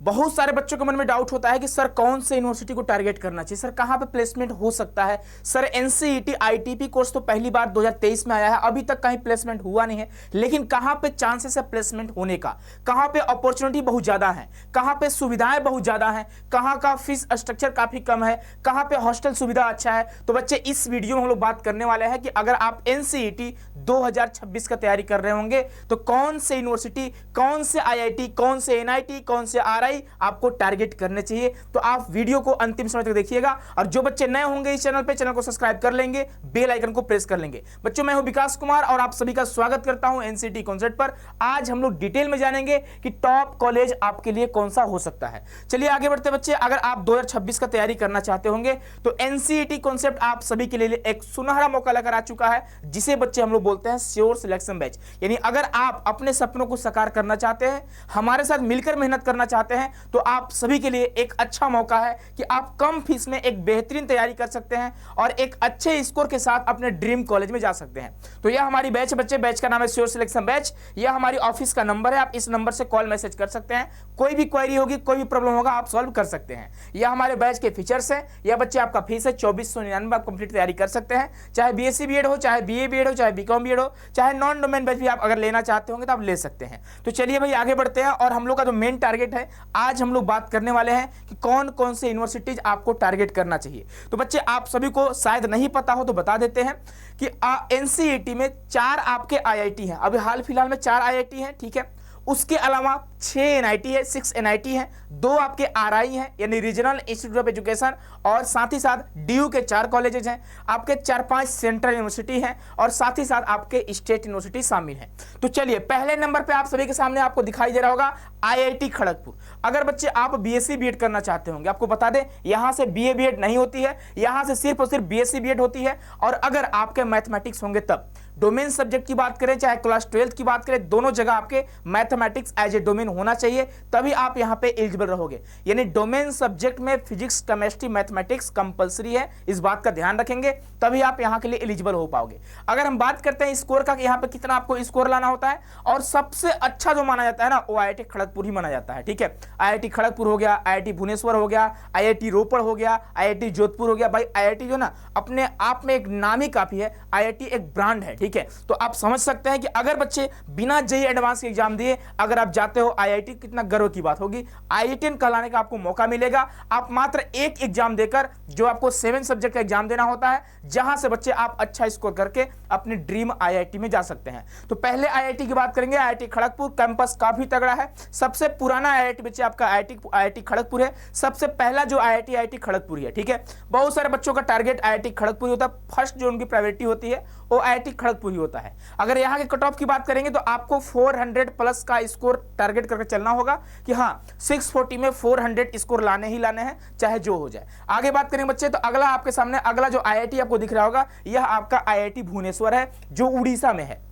बहुत सारे बच्चों के मन में डाउट होता है कि सर कौन से यूनिवर्सिटी को टारगेट करना चाहिए, सर कहां पे प्लेसमेंट हो सकता है। सर एनसीईटी आईटीपी कोर्स तो पहली बार 2023 में आया है, अभी तक कहीं प्लेसमेंट हुआ नहीं है, लेकिन कहां पे चांसेस है प्लेसमेंट होने का, कहां पे अपॉर्चुनिटी बहुत ज्यादा है, कहां पे सुविधाएं बहुत ज्यादा हैं, कहां का फीस स्ट्रक्चर काफी कम है, कहां पे हॉस्टल सुविधा अच्छा है। तो बच्चे इस वीडियो में हम लोग बात करने वाले हैं कि अगर आप एनसीईटी 2026 का तैयारी कर रहे होंगे तो कौन से यूनिवर्सिटी, कौन से आईआईटी, कौन से एनआईटी, कौन से आरआई आपको टारगेट करने चाहिए। तो आप वीडियो को अंतिम समय तक देखिएगा, और जो बच्चे नए होंगे इस चैनल पे, चैनल को सब्सक्राइब कर लेंगे, बेल आइकन को प्रेस कर लेंगे। बच्चों, मैं हूं विकास कुमार और आप सभी का स्वागत करता हूं एनसीईटी कॉन्सेप्ट पर। आज हम लोग डिटेल में जानेंगे कि टॉप कॉलेज आपके लिए कौन सा हो सकता है। चलिए आगे बढ़ते बच्चे। अगर आप 2026 का तैयारी करना चाहते होंगे तो एनसीईटी कॉन्सेप्ट आप सभी के लिए एक सुनहरा मौका लेकर आ चुका है, जिसे बच्चे हम लोग बोलते हैं श्योर सिलेक्शन बैच। यानी अगर आप अपने सपनों को साकार करना चाहते हैं, हमारे साथ मिलकर मेहनत करना चाहते हैं, तो आप सभी के लिए एक अच्छा मौका है कि आप कम फीस में एक बेहतरीन तैयारी कर सकते हैं और एक अच्छे स्कोर के साथ अपने ड्रीम कॉलेज में जा सकते हैं। तो यह हमारी बैच है बच्चे, बैच का नाम है श्योर सिलेक्शन बैच। यह हमारी ऑफिस का नंबर है, आप इस नंबर से कॉल मैसेज कर सकते हैं। कोई भी क्वेरी होगी, कोई भी प्रॉब्लम होगा, आप सॉल्व कर सकते हैं। यह हमारे बैच के फीचर्स है। यह बच्चे आपका फीस है 2499, आप कंप्लीट तैयारी कर सकते हैं। चाहे बीएससी बीएड हो, चाहे बीए बीएड हो, चाहे बीकॉम बीएड हो, चाहे नॉन डोमेन बैच भी आप अगर लेना चाहते होंगे तो आप ले सकते हैं। तो चलिए भाई आगे बढ़ते हैं, और हम लोग का जो मेन टारगेट है, आज हम लोग बात करने वाले हैं कि कौन कौन से यूनिवर्सिटीज आपको टारगेट करना चाहिए। तो बच्चे आप सभी को शायद नहीं पता हो तो बता देते हैं कि एनसीईटी में 4 आपके आईआईटी हैं। अभी हाल फिलहाल में 4 आईआईटी हैं, ठीक है। उसके अलावा 6 एनआईटी है, 6 एनआईटी हैं, 2 आपके आरआई हैं यानी रीजनल इंस्टीट्यूट ऑफ एजुकेशन, और साथ ही साथ डीयू के 4 कॉलेजेस हैं, आपके 4-5 सेंट्रल यूनिवर्सिटी हैं, और साथ ही साथ आपके स्टेट यूनिवर्सिटी शामिल हैं। तो चलिए पहले नंबर पे आप सभी के सामने आपको दिखाई दे रहा होगा आईआईटी खड़गपुर। अगर बच्चे आप बीएससी बीएड करना चाहते होंगे, आपको बता दें यहां से बीए बीएड नहीं होती है, यहां से सिर्फ और सिर्फ बीएससी बीएड होती है। और अगर आपके मैथमेटिक्स होंगे तब, डोमेन सब्जेक्ट की बात करें चाहे क्लास 12th की बात करें, दोनों जगह आपके मैथमेटिक्स एज ए डोमेन होना चाहिए, तभी आप यहां पे एलिजिबल रहोगे। यानी डोमेन सब्जेक्ट में फिजिक्स, केमिस्ट्री, मैथमेटिक्स कंपलसरी है, इस बात का ध्यान रखेंगे, तभी आप यहां के लिए एलिजिबल हो पाओगे। अगर हम बात करते हैं स्कोर का कि यहां पे कितना आपको स्कोर लाना होता है, और सबसे अच्छा जो माना जाता है ना, वो आईआईटी खड़गपुर ही माना जाता है, ठीक है। आईआईटी खड़गपुर हो गया, आईआईटी भुवनेश्वर हो गया, आईआईटी रोपड़ हो गया, आईआईटी जोधपुर हो गया। भाई आईआईटी जो ना अपने आप में एक नाम ही काफी है, आईआईटी एक ब्रांड है, ठीक है। तो आप समझ सकते हैं कि अगर बच्चे बिना जेईई एडवांस के एग्जाम दिए अगर आप जाते हो आईआईटी, कितना गर्व की बात होगी। आईआईटीएन कहलाने का आपको मौका मिलेगा। आप मात्र एक एग्जाम देकर, जो आपको 7 सब्जेक्ट का एग्जाम देना होता है, जहां से बच्चे आप अच्छा स्कोर करके अपने ड्रीम आईआईटी में जा सकते हैं। तो पहले आईआईटी की बात करेंगे, आईआईटी खड़गपुर। कैंपस काफी तगड़ा है, सबसे पुराना आईआईटी बच्चे आपका आईआईटी खड़गपुर है। सबसे पहला जो आईआईटी खड़गपुर है, ठीक है। बहुत सारे बच्चों का टारगेट आईआईटी खड़गपुर होता है, फर्स्ट जो उनकी प्रायोरिटी होती है वो आईआईटी खड़गपुर ही होता है। अगर यहाँ के कट ऑफ की बात करेंगे तो आपको 400 प्लस का स्कोर टारगेट करके चलना होगा कि हाँ 640 में 400 स्कोर लाने ही लाने हैं, चाहे जो हो जाए। आगे बात करेंगे बच्चे, तो अगला आपके सामने अगला जो आईआईटी आपको दिख रहा होगा, यह आपका आईआईटी भुवनेश्वर है, जो उड़ीसा में है।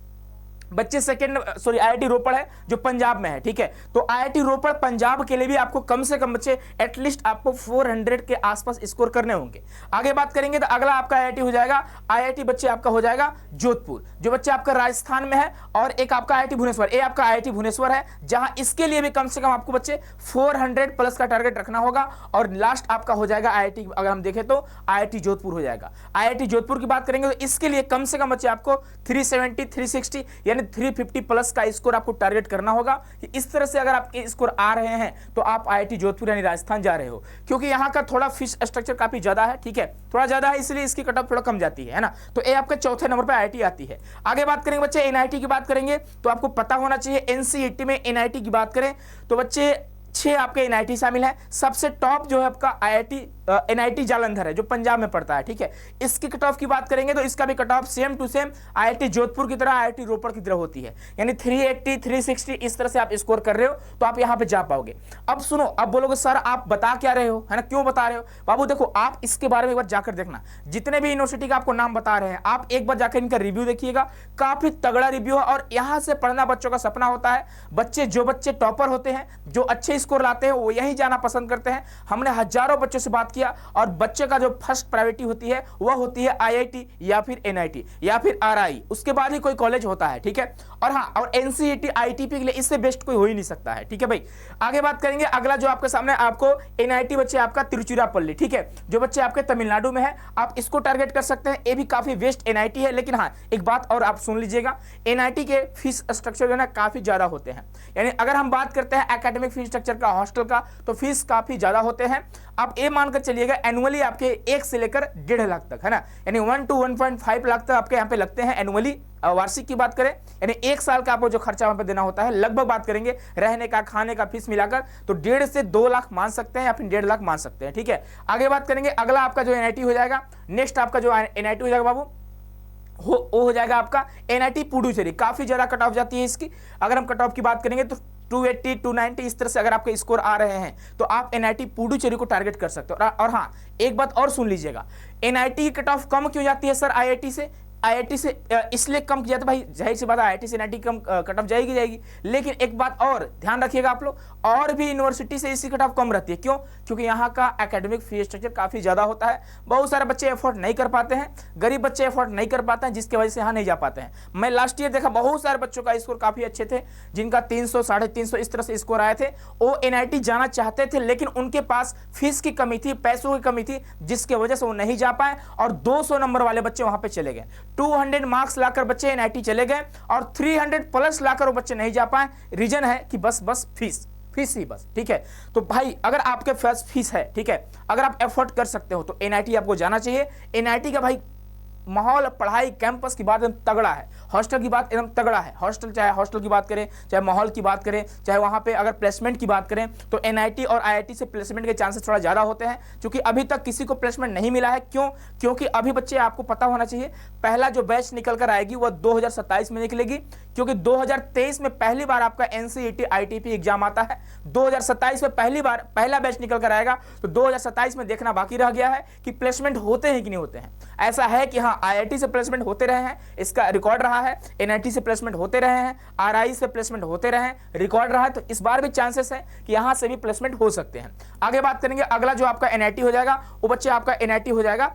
बच्चे आईआईटी रोपड़ है जो पंजाब में है, ठीक है। तो आईआईटी रोपड़ पंजाब के लिए भी आपको कम से कम बच्चे एटलीस्ट आपको 400 के आसपास स्कोर करने होंगे। आगे बात करेंगे तो अगला आपका आईआईटी हो जाएगा, आईआईटी बच्चे आपका हो जाएगा जोधपुर, जो बच्चे आपका राजस्थान में है। और एक आपका आईआईटी भुवनेश्वर, ये आपका आईआईटी भुवनेश्वर है, जहां इसके लिए भी कम से कम आपको बच्चे 400 प्लस का टारगेट रखना होगा। और लास्ट आपका हो जाएगा आईआईटी, अगर हम देखें तो आईआईटी जोधपुर हो जाएगा। आईआईटी जोधपुर की बात करेंगे तो इसके लिए कम से कम बच्चे आपको 370, 360 350 प्लस का स्कोर आपको टारगेट करना होगा। इस तरह से अगर आपके स्कोर आ रहे हैं तो आप आईआईटी जोधपुर यानी राजस्थान जा रहे हो, क्योंकि यहाँ का थोड़ा फीस स्ट्रक्चर काफी ज्यादा है, ठीक है, थोड़ा ज्यादा है, इसलिए इसकी कट ऑफ थोड़ा कम जाती है ना। तो ये आपके चौथे नंबर पर आईआईटी आती है। आगे बात करेंगे बच्चे एनआईटी की बात करेंगे तो आपको पता होना चाहिए एनसीईटी में एनआईटी की बात करें तो बच्चे 6 आपके एनआईटी शामिल है। सबसे टॉप जो है आपका आईआईटी एनआईटी जालंधर है, जो पंजाब में पड़ता है, ठीक है। इसकी कट ऑफ की बात करेंगे तो इसका भी cut off same to same IIT Jodhpur की तरह, आईआईटी रोपड़ की तरह होती है, यानी 380, 360 इस तरह से आप स्कोर कर रहे हो तो आप यहां पे जा पाओगे। अब सुनो, अब बोलोगे सर आप बता क्या रहे हो, है ना, क्यों बता रहे हो? बाबू देखो, आप इसके बारे में एक बार जाकर देखना, जितने भी यूनिवर्सिटी का आपको नाम बता रहे हैं आप एक बार जाकर इनका रिव्यू देखिएगा, काफी तगड़ा रिव्यू है। और यहां से पढ़ना बच्चों का सपना होता है। जो बच्चे टॉपर होते हैं, जो अच्छे स्कोर लाते हैं वो यही जाना पसंद करते हैं। हमने हजारों बच्चों से बात किया और बच्चे का जो फर्स्ट प्रायोरिटी होती है वह होती है आईआईटी या फिर एनआईटी या फिर आरआई, उसके बाद ही कोई कॉलेज होता है, ठीक है। और हाँ, और एनसीईटी आईटीपी के लिए इससे बेस्ट कोई हो ही नहीं सकता है, ठीक है भाई। आगे बात करेंगे, अगला जो आपके सामने आपको एनआईटी बच्चे आपका तिरुचिरापल्ली, ठीक है, जो बच्चे आपके तमिलनाडु में है आप इसको टारगेट कर सकते हैं। ये भी काफी बेस्ट एनआईटी है, लेकिन हाँ एक बात और आप सुन लीजिएगा, एनआईटी के फीस स्ट्रक्चर जो है ना काफी ज्यादा होते हैं। यानी अगर हम बात करते हैं एकेडमिक फीस स्ट्रक्चर का, हॉस्टल का, तो फीस काफी ज्यादा होते हैं। आप ये मानकर चलिएगा एनुअली आपके 1 से लेकर 1.5 लाख तक, है ना, यानी 1 to 1.5 लाख तक आपके यहाँ पे लगते हैं एनुअली। वार्षिक की बात करें यानी 1 साल का आपको जो खर्चा वहां पे देना होता है, लगभग बात करेंगे रहने का, खाने का, फीस मिलाकर तो 1.5 से 2 लाख मान सकते हैं या फिर 1.5 लाख मान सकते हैं, ठीक है। आगे बात करेंगे, अगला आपका जो एनआईटी हो जाएगा, नेक्स्ट आपका जो एनआईटी हो जाएगा बाबू वो हो जाएगा आपका एनआईटी पुडुचेरी। काफी ज्यादा कट ऑफ जाती है इसकी। अगर हम कट ऑफ की बात करेंगे तो 280, 290 इस तरह से अगर आपके स्कोर आ रहे हैं तो आप एनआईटी पुडुचेरी को टारगेट कर सकते हो। और हाँ एक बात और सुन लीजिएगा, एनआईटी की कट ऑफ कम क्यों जाती है सर आईआईटी से? आईआईटी से इसलिए कम किया था भाई, जाहिर सी बात है आईआईटी से एनआईटी कम कट ऑफ जाएगी। लेकिन एक बात और ध्यान रखिएगा आप लोग, और भी यूनिवर्सिटी से इसकी कट ऑफ कम रहती है। क्यों? क्योंकि यहाँ का एकेडमिक फी स्ट्रक्चर काफी ज्यादा होता है। बहुत सारे बच्चे एफोर्ड नहीं कर पाते हैं, गरीब बच्चे एफोर्ड नहीं कर पाते हैं, जिसकी वजह से यहाँ नहीं जा पाते हैं। मैं लास्ट ईयर देखा बहुत सारे बच्चों का स्कोर काफी अच्छे थे, जिनका 300, 350 इस तरह से स्कोर आए थे। वो एनआईटी जाना चाहते थे, लेकिन उनके पास फीस की कमी थी, पैसों की कमी थी, जिसकी वजह से वो नहीं जा पाए और 200 नंबर वाले बच्चे वहां पे चले गए। 200 मार्क्स लाकर बच्चे एनआईटी चले गए और 300 प्लस लाकर वो बच्चे नहीं जा पाए। रीजन है कि बस फीस ही बस, ठीक है। तो भाई अगर आपके पास फीस है, ठीक है, अगर आप एफोर्ड कर सकते हो तो एनआईटी आपको जाना चाहिए। एनआईटी का भाई माहौल, पढ़ाई, कैंपस की बात एकदम तगड़ा है, हॉस्टल की बात एकदम तगड़ा है। हॉस्टल चाहे हॉस्टल की बात करें, चाहे माहौल की बात करें, चाहे वहाँ पे अगर प्लेसमेंट की बात करें तो एनआईटी और आईआईटी से प्लेसमेंट के चांसेस थोड़ा ज़्यादा होते हैं, क्योंकि अभी तक किसी को प्लेसमेंट नहीं मिला है। क्यों? क्योंकि अभी बच्चे आपको पता होना चाहिए, पहला जो बैच निकल कर आएगी वह 2027 में निकलेगी, क्योंकि 2023 में पहली बार आपका एनसीईटी आईटीपी एग्जाम आता है। 2027 में पहली बार पहला बैच निकल कर आएगा, तो 2027 में देखना बाकी रह गया है कि प्लेसमेंट होते हैं कि नहीं होते हैं। ऐसा है कि हाँ आईआईटी से प्लेसमेंट होते रहे हैं, इसका रिकॉर्ड रहा है, एनआईटी से प्लेसमेंट होते रहे हैं, आरआई से प्लेसमेंट होते रहे हैं, रिकॉर्ड रहा है। तो इस बार भी चांसेस है कि यहां से भी प्लेसमेंट हो सकते हैं। आगे बात करेंगे, अगला जो आपका एनआईटी हो जाएगा वो बच्चे आपका एनआईटी हो जाएगा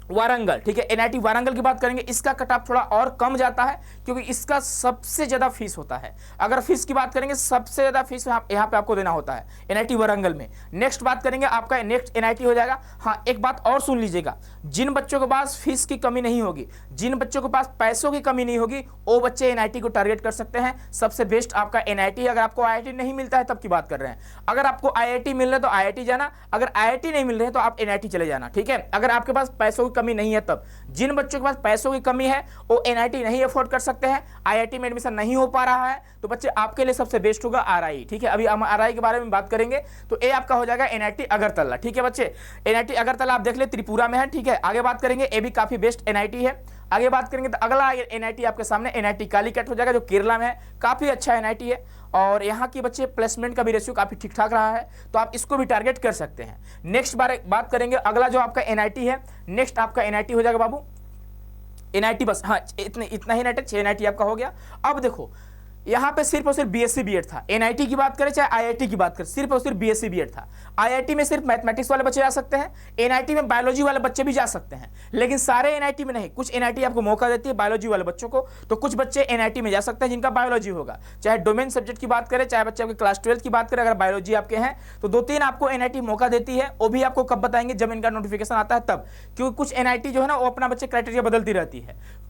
वारंगल, ठीक है। एनआईटी वारंगल की बात करेंगे, इसका कट ऑफ थोड़ा और कम जाता है, क्योंकि इसका सबसे ज्यादा फीस होता है। अगर फीस की बात करेंगे, सबसे ज्यादा फीस यहाँ पे आपको देना होता है एनआईटी वारंगल में। नेक्स्ट बात करेंगे, आपका नेक्स्ट एनआईटी हो जाएगा। हाँ एक बात और सुन लीजिएगा, जिन बच्चों के पास फीस की कमी नहीं होगी, जिन बच्चों के पास पैसों की कमी नहीं होगी, वो बच्चे एनआईटी को टारगेट कर सकते हैं। सबसे बेस्ट आपका एनआईटी। अगर आपको आईआईटी नहीं मिलता है तब की बात कर रहे हैं, अगर आपको आईआईटी मिल रहा है तो आईआईटी जाना, अगर आईआईटी नहीं मिल रहे तो आप एनआईटी चले जाना, ठीक है। अगर आपके पास पैसों की कमी नहीं है तब, जिन बच्चों के पास पैसों की कमी है वो एनआईटी नहीं अफोर्ड कर सकते हैं, आईआईटी में एडमिशन नहीं हो पा रहा है, तो बच्चे आपके लिए सबसे बेस्ट होगा आरआई, ठीक है। अभी हम आरआई के बारे में बात करेंगे, तो ये आपका हो जाएगा एनआईटी अगरतला, ठीक है बच्चे। एनआईटी अगरतला आप देख ले, त्रिपुरा में है, ठीक है। आगे बात करेंगे, ये भी काफी बेस्ट एनआईटी है। आगे बात करेंगे तो अगला एनआईटी आपके सामने एनआईटी कालीकट हो जाएगा, जो केरला में है, काफी अच्छा एनआईटी है और यहाँ के बच्चे प्लेसमेंट का भी रेशियो काफी ठीक ठाक रहा है, तो आप इसको भी टारगेट कर सकते हैं। नेक्स्ट बात करेंगे, अगला जो आपका एनआईटी है, नेक्स्ट आपका एनआईटी हो जाएगा बाबू एनआईटी, बस हाँ इतना ही एनआईटी, 6 एनआईटी आपका हो गया। अब देखो यहाँ पे सिर्फ और सिर्फ बीएससी बीएड था। एनआईटी की बात करें चाहे आईआईटी की बात करें, सिर्फ और सिर्फ बीएससी बीएड था। आईआईटी में सिर्फ मैथमेटिक्स वाले बच्चे जा सकते हैं, एनआईटी में बायोलॉजी वाले बच्चे भी जा सकते हैं, लेकिन सारे एनआईटी में नहीं। कुछ एनआईटी आपको मौका देती है बायोलॉजी वाले बच्चों को, तो कुछ बच्चे एनआईटी में जा सकते हैं जिनका बायोलॉजी होगा। चाहे डोमेन सब्जेक्ट की बात करें, चाहे बच्चे आपके क्लास 12 की बात करें, अगर बायोलॉजी आपके हैं तो 2-3 आपको एनआईटी मौका देती है। वो भी आपको कब बताएंगे, जब इनका नोटिफिकेशन आता है तब, क्योंकि कुछ एनआईटी जो है ना वो अपना बच्चे क्राइटेरिया बदलती रहती है।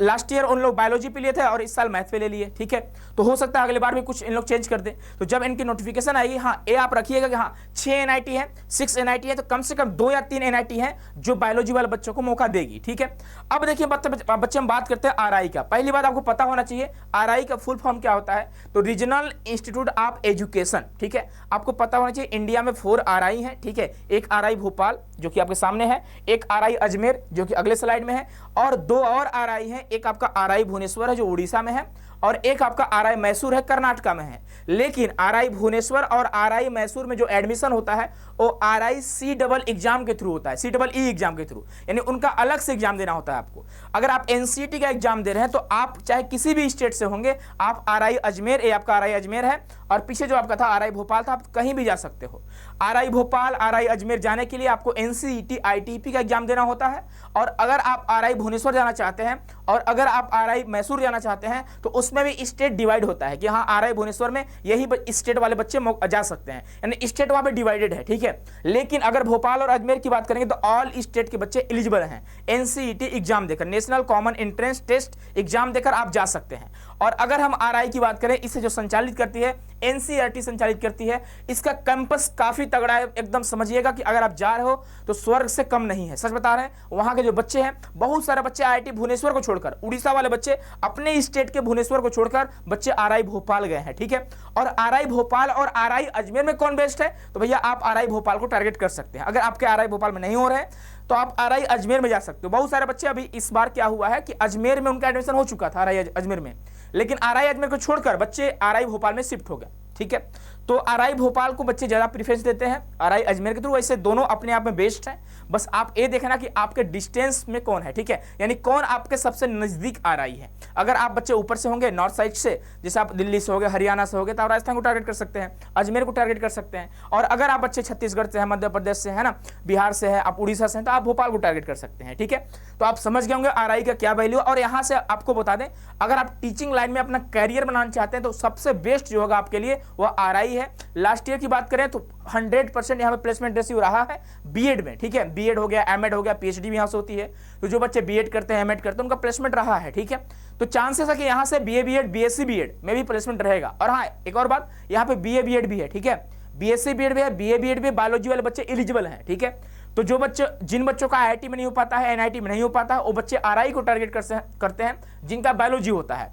लास्ट ईयर उन लोग बायोलॉजी पे लिए थे और इस साल मैथ पे ले लिए, ठीक है। तो हो सकता है अगले बार भी कुछ इन लोग चेंज कर दें। तो जब इनकी नोटिफिकेशन आएगी, हाँ ये आप रखिएगा कि हाँ 6 एनआईटी है, 6 एनआईटी है, तो कम से कम 2 या 3 एनआईटी है जो बायोलॉजी वाले बच्चों को मौका देगी, ठीक है। अब देखिए बच्चे हम बात करते हैं आरआई का। पहली बात आपको पता होना चाहिए आरआई का फुल फॉर्म क्या होता है, तो रीजनल इंस्टीट्यूट ऑफ एजुकेशन, ठीक है। आपको पता होना चाहिए इंडिया में 4 आरआई है, ठीक है। एक आरआई भोपाल जो कि आपके सामने है, एक आरआई अजमेर जो कि अगले स्लाइड में है, और 2 और आरआई है। एक आपका आरआई भुवनेश्वर है जो उड़ीसा में है, और एक आपका आरआई मैसूर है, कर्नाटका में है। लेकिन आरआई भुवनेश्वर और आरआई मैसूर में जो एडमिशन होता है वो आरआई सी डबल एग्जाम के थ्रू होता है, सी डबल ई एग्जाम के थ्रू, यानी उनका अलग से एग्जाम देना होता है आपको। अगर आप एनसीईटी का एग्जाम दे रहे हैं तो आप चाहे किसी भी स्टेट से होंगे, आप आरआई अजमेर, ये आपका आरआई अजमेर है, और पीछे जो आपका था आरआई भोपाल था, आप कहीं भी जा सकते हो। आरआई भोपाल, आरआई अजमेर जाने के लिए आपको एनसीईटी आईटीपी का एग्जाम देना होता है। और अगर आप आरआई भुवनेश्वर जाना चाहते हैं और अगर आप आरआई मैसूर जाना चाहते हैं तो उसमें भी स्टेट डिवाइड होता है कि हाँ आरआई भुवनेश्वर में यही स्टेट वाले बच्चे जा सकते हैं, यानी स्टेट वहां पे डिवाइडेड है, ठीक है। लेकिन अगर भोपाल और अजमेर की बात करेंगे तो ऑल स्टेट के बच्चे एलिजिबल हैं एनसीईटी एग्जाम देकर, national common entrance test exam देकर आप जा सकते हैं। और अगर हम आरआई की बात करें, इसे जो संचालित करती है एनसीईआरटी संचालित करती है, इसका कैंपस काफी तगड़ा है, एकदम समझिएगा कि अगर आप जा रहे हो तो स्वर्ग से कम नहीं है, सच बता रहे हैं। वहां के जो बच्चे हैं, बहुत सारे बच्चे आईआईटी भुवनेश्वर को छोड़कर, उड़ीसा वाले बच्चे अपने स्टेट के भुवनेश्वर को छोड़कर बच्चे आरआई भोपाल गए हैं, ठीक है। और आरआई भोपाल और आरआई अजमेर में कौन बेस्ट है, तो भैया आप आरआई भोपाल को टारगेट कर सकते हैं। अगर आपके आरआई भोपाल में नहीं हो रहे हैं तो आप आरआई अजमेर में जा सकते हो। बहुत सारे बच्चे, अभी इस बार क्या हुआ है कि अजमेर में उनका एडमिशन हो चुका था, आरआई अजमेर में, लेकिन आरआई अजमेर को छोड़कर बच्चे आरआई भोपाल में शिफ्ट हो गए, ठीक है। तो आरआई भोपाल को बच्चे ज्यादा प्रेफरेंस देते हैं आरआई अजमेर के थ्रू। वैसे दोनों अपने आप में बेस्ट हैं, बस आप ये देखना कि आपके डिस्टेंस में कौन है, ठीक है, यानी कौन आपके सबसे नजदीक आरआई है। अगर आप बच्चे ऊपर से होंगे, नॉर्थ साइड से, जैसे आप दिल्ली से होगे, हरियाणा से होगे, तो आप राजस्थान को टारगेट कर सकते हैं, अजमेर को टारगेट कर सकते हैं। और अगर आप बच्चे छत्तीसगढ़ से है, मध्य प्रदेश से है ना, बिहार से है, आप उड़ीसा से हैं, तो आप भोपाल को टारगेट कर सकते हैं, ठीक है। तो आप समझ गए होंगे आरआई का क्या वैल्यू। और यहाँ से आपको बता दें, अगर आप टीचिंग लाइन में अपना कैरियर बनाना चाहते हैं तो सबसे बेस्ट जो होगा आपके लिए वह आरआई है। लास्ट ईयर की बात करें तो 100% यहाँ पे प्लेसमेंट रेशियो रहा है बीएड में, ठीक है। बीएड हो गया, एमएड हो गया, पीएचडी भी यहाँ से होती है, तो जो बच्चे बीएड करते हैं, एमएड करते हैं, उनका प्लेसमेंट रहा है, ठीक है। तो चांसेस है कि यहाँ से बीए बीएड, बीएससी बीएड में भी प्लेसमेंट रहेगा। और हाँ, एक और बात, यहाँ पे बीए बीएड भी है, ठीक है, बीएससी बीएड भी है, बीए बीएड भी, बायोलॉजी वाले बच्चे एलिजिबल हैं, ठीक है। तो जो बच्चे, जिन बच्चों का आईआईटी में नहीं हो पाता है, एनआईटी में नहीं हो पाता है, वो बच्चे आरआई को टारगेट करते हैं जिनका बायोलॉजी होता है।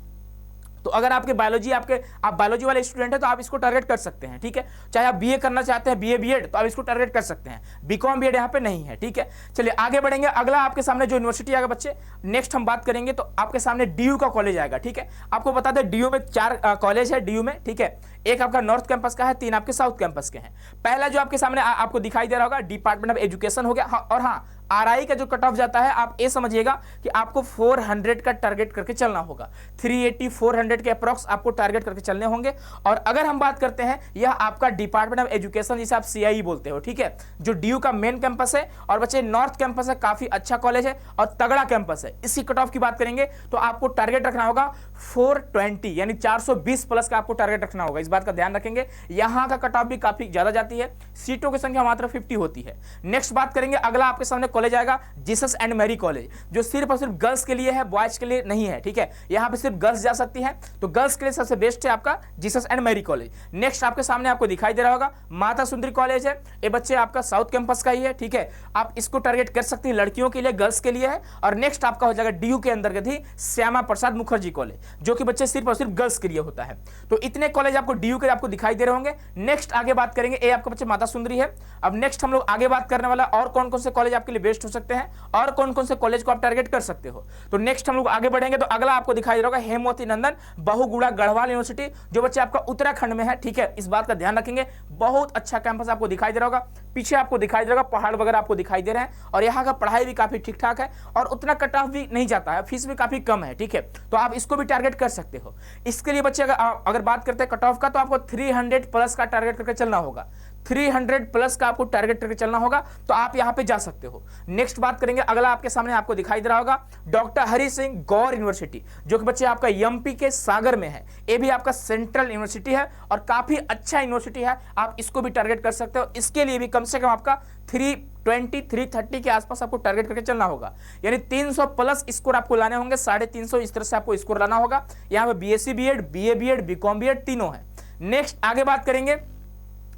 तो अगर आपके बायोलॉजी, आप बायोलॉजी वाले स्टूडेंट है तो आप इसको टारगेट कर सकते हैं, ठीक है। चाहे आप बीए करना चाहते हैं, बीए बीएड, तो आप इसको टारगेट कर सकते हैं। बीकॉम बीएड यहाँ पे नहीं है, ठीक है। चलिए आगे बढ़ेंगे। अगला आपके सामने जो यूनिवर्सिटी आएगा बच्चे, नेक्स्ट हम बात करेंगे, तो आपके सामने डीयू का कॉलेज आएगा, ठीक है। आपको बता दें डीयू में 4 कॉलेज है डीयू में, ठीक है। एक आपका नॉर्थ कैंपस का है, 3 आपके साउथ कैंपस के हैं। पहला जो आपके सामने आपको दिखाई दे रहा होगा, डिपार्टमेंट ऑफ एजुकेशन हो गया। और हाँ, आरआई का जो कट ऑफ जाता है, आप ये समझिएगा कि आपको 400 का टारगेट करके चलना होगा, 380 400 के अप्रॉक्स आपको टारगेट करके चलने होंगे। और अगर हम बात करते हैं, यह आपका डिपार्टमेंट ऑफ एजुकेशन, जिसे आप सीआई बोलते हो, ठीक है, जो डीयू का मेन कैंपस है। और बच्चे नॉर्थ कैंपस है, काफी अच्छा कॉलेज है और तगड़ा कैंपस है। इसी कट ऑफ की बात करेंगे तो आपको टारगेट रखना होगा 420, यानी 420 प्लस का आपको टारगेट रखना होगा। इस बात का ध्यान रखेंगे। यहां का कट ऑफ भी काफी ज्यादा जाती है, सीटों की संख्या मात्र 50 होती है। नेक्स्ट बात करेंगे, अगला आपके सामने कॉलेज आएगा जीसस एंड मैरी कॉलेज, जो सिर्फ और सिर्फ गर्ल्स के लिए है, बॉयज के लिए नहीं है, ठीक है। यहां पे सिर्फ गर्ल्स जा सकती हैं, तो गर्ल्स के लिए सबसे बेस्ट है आपका Jesus and Mary college. Next आपके सामने आपको दिखाई दे रहा होगा माता सुंदरी कॉलेज है। ये बच्चे आपका साउथ कैंपस का ही है, ठीक है। आप इसको टारगेट कर सकते हैं, लड़कियों के लिए, गर्ल्स के लिए है। और नेक्स्ट आपका हो जाएगा डीयू के अंतर्गत ही श्यामा प्रसाद मुखर्जी कॉलेज, जो कि बच्चे सिर्फ और सिर्फ गर्ल्स के लिए होता है। तो इतने कॉलेज आपको डीयू के आपको दिखाई दे रहे होंगे। नेक्स्ट आगे बात करेंगे, ये आपका बच्चे माता सुंदरी है। अब नेक्स्ट हम लोग आगे बात करने वाला और कौन कौन से कॉलेज आपके लिए बेस्ट हो सकते हैं और कौन कौन से कॉलेज को आप टारगेट कर सकते हो। तो नेक्स्ट हम लोग आगे बढ़ेंगे, तो अगला आपको दिखाई दे रहा होगा हेमवती नंदन बहुगुड़ा गढ़वाल यूनिवर्सिटी, जो बच्चे आपका उत्तराखंड में है, ठीक है। इस बात का ध्यान रखेंगे, बहुत अच्छा कैंपस आपको दिखाई दे रहा होगा। पीछे आपको दिखाई दे रहा होगा पहाड़ वगैरह आपको दिखाई दे रहे हैं, और यहाँ का पढ़ाई भी काफी ठीक ठाक है और उतना कट ऑफ भी नहीं जाता है, फीस भी काफी कम है, ठीक है। तो आप इसको भी टारगेट कर सकते हो। इसके लिए बच्चे अगर बात करते हैं कट ऑफ का, तो आपको 300 प्लस का टारगेट करके चलना होगा, 300 प्लस का आपको टारगेट करके चलना होगा, तो आप यहां पे जा सकते हो। नेक्स्ट बात करेंगे, अगला आपके सामने आपको दिखाई दे रहा होगा डॉक्टर हरि सिंह गौर यूनिवर्सिटी, जो कि बच्चे आपका एमपी के सागर में है। ये भी आपका सेंट्रल यूनिवर्सिटी है और काफी अच्छा यूनिवर्सिटी है, आप इसको भी टारगेट कर सकते हो। इसके लिए भी कम से कम आपका 320 330 के आसपास आपको टारगेट करके चलना होगा, यानी 300 प्लस स्कोर आपको लाने होंगे, 350 इस तरह से आपको स्कोर लाना होगा। यहाँ पे BSc BEd, BA BEd, BCom BEd तीनों है। नेक्स्ट आगे बात करेंगे,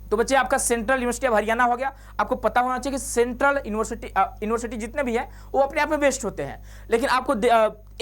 तो बच्चे आपका सेंट्रल यूनिवर्सिटी ऑफ हरियाणा हो गया। आपको पता होना चाहिए कि सेंट्रल यूनिवर्सिटी जितने भी है वो अपने आप में बेस्ट होते हैं, लेकिन आपको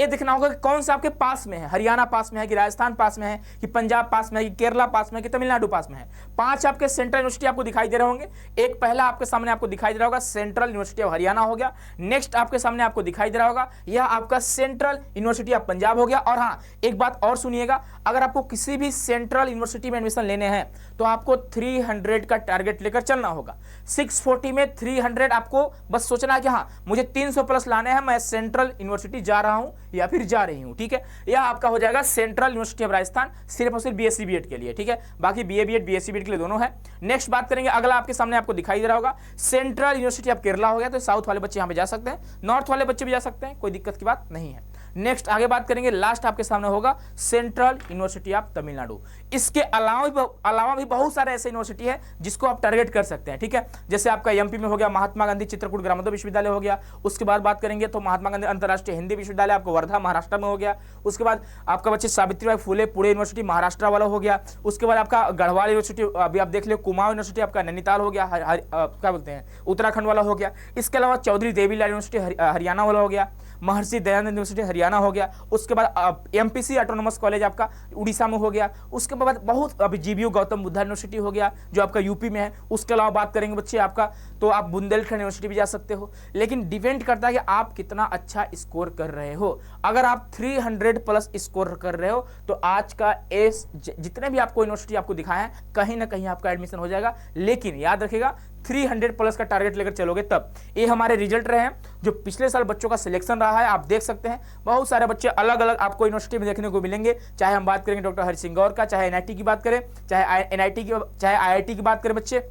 ये देखना होगा कि कौन सा आपके पास में है, हरियाणा पास में है कि राजस्थान पास में है कि पंजाब पास में है कि केरला पास में है कि तमिलनाडु पास में है। 5 आपके सेंट्रल यूनिवर्सिटी आपको दिखाई दे रहे होंगे। एक पहला आपके सामने आपको दिखाई दे रहा होगा सेंट्रल यूनिवर्सिटी ऑफ हरियाणा हो गया। नेक्स्ट आपके सामने आपको दिखाई दे रहा होगा यह आपका सेंट्रल यूनिवर्सिटी ऑफ पंजाब हो गया। और हाँ, एक बात और सुनिएगा, अगर आपको किसी भी सेंट्रल यूनिवर्सिटी में एडमिशन लेने हैं तो आपको 300 का टारगेट लेकर चलना होगा। 640 में 300 आपको बस सोचना है कि हाँ मुझे 300 प्लस लाने हैं, मैं सेंट्रल यूनिवर्सिटी जा रहा हूं या फिर जा रही हूं। ठीक है, यह आपका हो जाएगा सेंट्रल यूनिवर्सिटी ऑफ राजस्थान, सिर्फ और सिर्फ बीएससी बीएड के लिए। ठीक है, बाकी बीए बीएड बीएससी बीएड के लिए दोनों है। नेक्स्ट बात करेंगे, अगला आपके सामने आपको दिखाई दे रहा होगा सेंट्रल यूनिवर्सिटी ऑफ केरला हो गया। तो साउथ वाले बच्चे यहां पे जा सकते हैं, नॉर्थ वाले बच्चे भी जा सकते हैं, कोई दिक्कत की बात नहीं है। नेक्स्ट आगे बात करेंगे, लास्ट आपके सामने होगा सेंट्रल यूनिवर्सिटी ऑफ तमिलनाडु। इसके अलावा भी बहुत सारे ऐसे यूनिवर्सिटी है जिसको आप टारगेट कर सकते हैं। ठीक है, जैसे आपका एमपी में हो गया महात्मा गांधी चित्रकूट ग्रामोदय विश्वविद्यालय हो गया। उसके बाद बात करेंगे तो महात्मा गांधी अंतर्राष्ट्रीय हिंदी विश्वविद्यालय आपको वर्धा महाराष्ट्र में हो गया। उसके बाद आपका बच्चे सावित्रीबाई फुले पुणे यूनिवर्सिटी महाराष्ट्र वाला हो गया। उसके बाद आपका गढ़वाल यूनिवर्सिटी, अभी आप देख लो कुमाऊं यूनिवर्सिटी आपका नैनीताल हो गया, क्या बोलते हैं उत्तराखंड वाला हो गया। इसके अलावा चौधरी देवीलाल यूनिवर्सिटी हरियाणा वाला हो गया, महर्षि दयानंद यूनिवर्सिटी हरियाणा हो गया। उसके बाद एमपीसी ऑटोनोमस कॉलेज आपका उड़ीसा में हो गया। उसके बाद बहुत अभी जीबीयू गौतम बुद्धा यूनिवर्सिटी हो गया जो आपका यूपी में है। उसके अलावा बात करेंगे बच्चे आपका तो आप बुंदेलखंड यूनिवर्सिटी भी जा सकते हो, लेकिन डिपेंड करता है कि आप कितना अच्छा स्कोर कर रहे हो। अगर आप 300 प्लस स्कोर कर रहे हो तो आज का जितने भी आपको यूनिवर्सिटी आपको दिखाए हैं कहीं ना कहीं आपका एडमिशन हो जाएगा। लेकिन याद रखिएगा 300 प्लस का टारगेट लेकर चलोगे तब। ये हमारे रिजल्ट रहे हैं जो पिछले साल बच्चों का सिलेक्शन रहा है। आप देख सकते हैं बहुत सारे बच्चे अलग अलग आपको यूनिवर्सिटी में देखने को मिलेंगे, चाहे हम बात करेंगे डॉक्टर हरि गौर का, चाहे एनआईटी की बात करें, चाहे एनआईटी की, चाहे आईआईटी की बात करें बच्चे,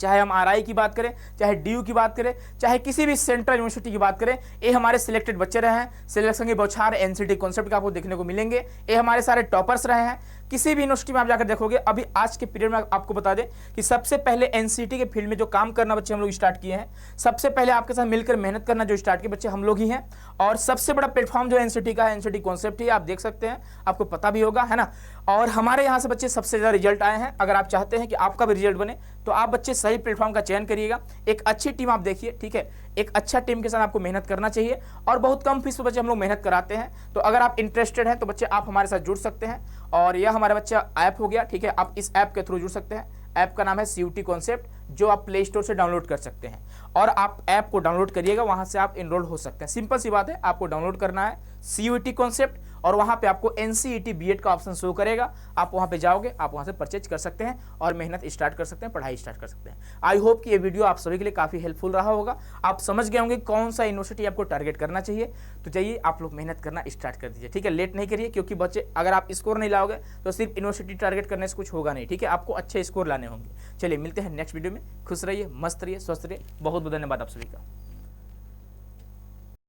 चाहे हम आरआई की बात करें, चाहे डीयू की बात करें, चाहे किसी भी सेंट्रल यूनिवर्सिटी की बात करें, ये हमारे सिलेक्टेड बच्चे रहे हैं। सिलेक्शन की बौछार एनसीटी कॉन्सेप्ट का आपको देखने को मिलेंगे। ये हमारे सारे टॉपर्स रहे हैं। किसी भी यूनिवर्सिटी में आप जाकर देखोगे, अभी आज के पीरियड में आपको बता दें कि सबसे पहले एनसीटी के फील्ड में जो काम करना बच्चे हम लोग स्टार्ट किए हैं, सबसे पहले आपके साथ मिलकर मेहनत करना जो स्टार्ट किए बच्चे हम लोग ही हैं। और सबसे बड़ा प्लेटफॉर्म जो एनसीटी का है, एनसीटी कॉन्सेप्ट ही आप देख सकते हैं, आपको पता भी होगा, है ना। और हमारे यहाँ से बच्चे सबसे ज़्यादा रिजल्ट आए हैं। अगर आप चाहते हैं कि आपका भी रिजल्ट बने तो आप बच्चे सही प्लेटफॉर्म का चयन करिएगा। एक अच्छी टीम आप देखिए, ठीक है, एक अच्छा टीम के साथ आपको मेहनत करना चाहिए। और बहुत कम फीस पर बच्चे हम लोग मेहनत कराते हैं। तो अगर आप इंटरेस्टेड हैं तो बच्चे आप हमारे साथ जुड़ सकते हैं। और यह हमारा बच्चा ऐप हो गया, ठीक है, आप इस ऐप के थ्रू जुड़ सकते हैं। ऐप का नाम है CUT कॉन्सेप्ट, जो आप प्ले स्टोर से डाउनलोड कर सकते हैं। और आप ऐप को डाउनलोड करिएगा, वहां से आप एनरोल हो सकते हैं। सिंपल सी बात है, आपको डाउनलोड करना है CUT कॉन्सेप्ट और वहां पे आपको NCET बीएड का ऑप्शन शो करेगा। आप वहां पे जाओगे, आप वहां से परचेज कर सकते हैं और मेहनत स्टार्ट कर सकते हैं, पढ़ाई स्टार्ट कर सकते हैं। आई होप कि ये वीडियो आप सभी के लिए काफी हेल्पफुल रहा होगा। आप समझ गए होंगे कौन सा यूनिवर्सिटी आपको टारगेट करना चाहिए। तो जाइए आप लोग मेहनत करना स्टार्ट कर दीजिए, ठीक है, लेट नहीं करिए। क्योंकि बच्चे अगर आप स्कोर नहीं लाओगे तो सिर्फ यूनिवर्सिटी टारगेट करने से कुछ होगा नहीं, ठीक है, आपको अच्छे स्कोर लाने होंगे। चलिए मिलते हैं नेक्स्ट वीडियो में। खुश रहिए, मस्त रहिए, स्वस्थ रहिए। बहुत बहुत धन्यवाद आप सभी का।